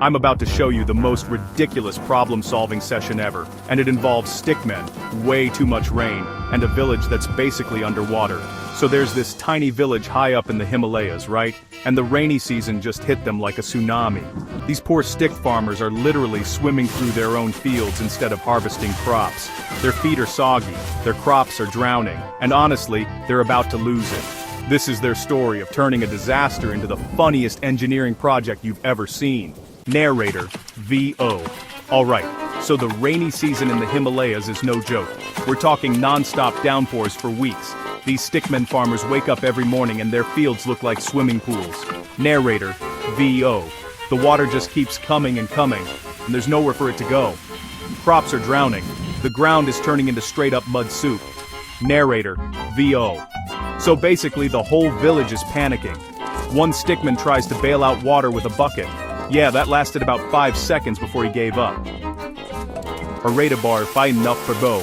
I'm about to show you the most ridiculous problem-solving session ever, and it involves stickmen, way too much rain, and a village that's basically underwater. So there's this tiny village high up in the Himalayas, right? And the rainy season just hit them like a tsunami. These poor stick farmers are literally swimming through their own fields instead of harvesting crops. Their feet are soggy, their crops are drowning, and honestly, they're about to lose it. This is their story of turning a disaster into the funniest engineering project you've ever seen. Narrator, VO. Alright, so the rainy season in the Himalayas is no joke. We're talking non-stop downpours for weeks. These stickmen farmers wake up every morning and their fields look like swimming pools. Narrator, VO. The water just keeps coming and coming, and there's nowhere for it to go. Crops are drowning. The ground is turning into straight-up mud soup. Narrator, VO. So basically the whole village is panicking. One stickman tries to bail out water with a bucket. Yeah, that lasted about 5 seconds before he gave up. Bar fine enough for bow.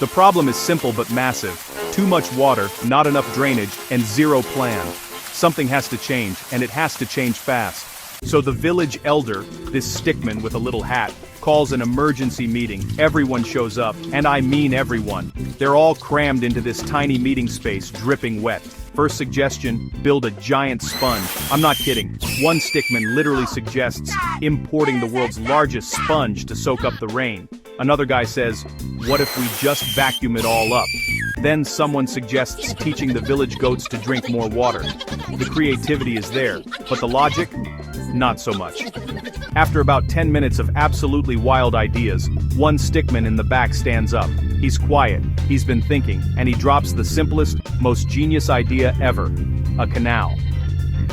The problem is simple but massive. Too much water, not enough drainage, and zero plan. Something has to change, and it has to change fast. So the village elder, this stickman with a little hat, calls an emergency meeting. Everyone shows up, and I mean everyone. They're all crammed into this tiny meeting space, dripping wet. First suggestion, build a giant sponge. I'm not kidding. One stickman literally suggests importing the world's largest sponge to soak up the rain. Another guy says, what if we just vacuum it all up? Then someone suggests teaching the village goats to drink more water. The creativity is there, but the logic? Not so much. After about 10 minutes of absolutely wild ideas, one stickman in the back stands up. He's quiet, he's been thinking, and he drops the simplest, most genius idea ever. A canal.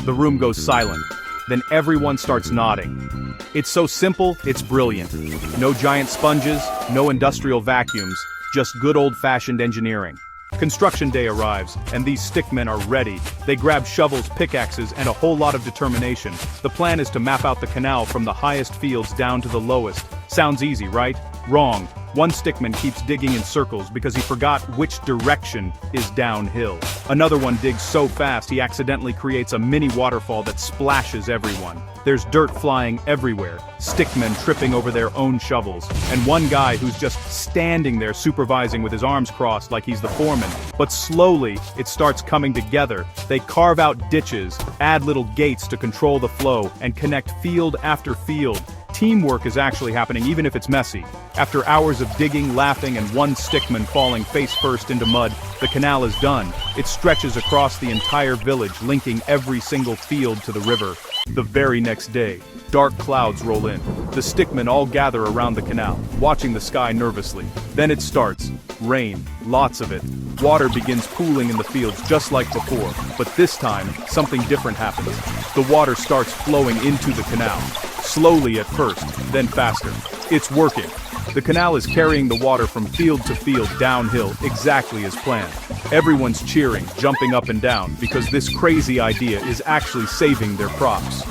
The room goes silent. Then everyone starts nodding. It's so simple, it's brilliant. No giant sponges, no industrial vacuums, just good old-fashioned engineering. Construction day arrives, and these stickmen are ready. They grab shovels, pickaxes, and a whole lot of determination. The plan is to map out the canal from the highest fields down to the lowest. Sounds easy, right? Wrong. One stickman keeps digging in circles because he forgot which direction is downhill. Another one digs so fast he accidentally creates a mini waterfall that splashes everyone. There's dirt flying everywhere, stickmen tripping over their own shovels, and one guy who's just standing there supervising with his arms crossed like he's the foreman. But slowly, it starts coming together. They carve out ditches, add little gates to control the flow, and connect field after field. Teamwork is actually happening even if it's messy. After hours of digging, laughing, and one stickman falling face first into mud, the canal is done. It stretches across the entire village, linking every single field to the river. The very next day, dark clouds roll in. The stickmen all gather around the canal, watching the sky nervously. Then it starts. Rain, lots of it. Water begins pooling in the fields just like before, but this time, something different happens. The water starts flowing into the canal. Slowly at first, then faster. It's working. The canal is carrying the water from field to field downhill exactly as planned. Everyone's cheering, jumping up and down, because this crazy idea is actually saving their crops.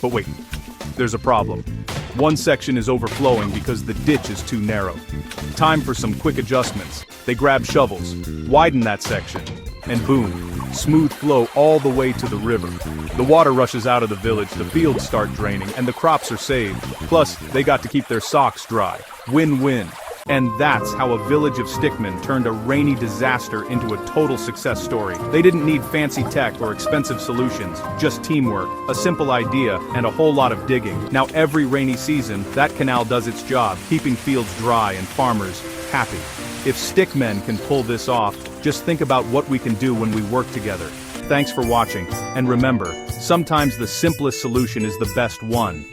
But wait, there's a problem. One section is overflowing because the ditch is too narrow. Time for some quick adjustments. They grab shovels, widen that section, and boom, smooth flow all the way to the river. The water rushes out of the village, the fields start draining, and the crops are saved. Plus, they got to keep their socks dry. Win-win. And that's how a village of stickmen turned a rainy disaster into a total success story. They didn't need fancy tech or expensive solutions, just teamwork, a simple idea, and a whole lot of digging. Now every rainy season, that canal does its job, keeping fields dry and farmers happy. If stickmen can pull this off, just think about what we can do when we work together. Thanks for watching, and remember, sometimes the simplest solution is the best one.